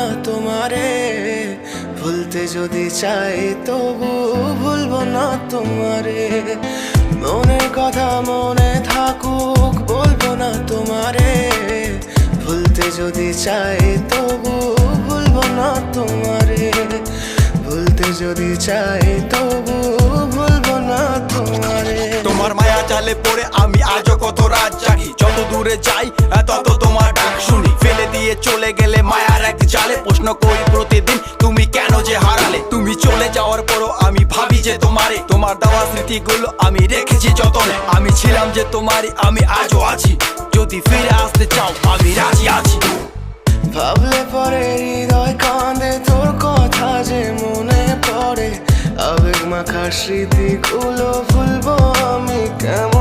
না তোমারে, ভুলতে যদি চাই তবু ভুলবো না তোমারে। মনের কথা মনে থাকুক, বলবো না তোমারে, ভুলতে যদি চাই তবু ভুলবো না তোমারে, ভুলতে যদি চাই তবু ভুলবো না তোমারে। তোমার মায়া জালে পড়ে আমি আজও কত রাত জাগি, যত দূরে যাই তত তোমার ডাক শুনি। ফেলে দিয়ে চলে গেলে মায়ার এক জালে, প্রশ্ন করি প্রতিদিন তুমি কেন যে হারালে। তুমি চলে যাওয়ার পরও আমি ভাবি যে তোমারে, তোমার দেওয়া স্মৃতিগুলো আমি রেখেছি যতনে। আমি ছিলাম যে তোমারই, আমি আজও আছি, যদি ফিরে আসতে চাও আমি রাজি আছি। ভাবলে পরে হৃদয় কাঁদে, তোর কথা যে মনে পড়ে, আবেগ মাখা স্মৃতিগুলো ভুলবো আমি কেমন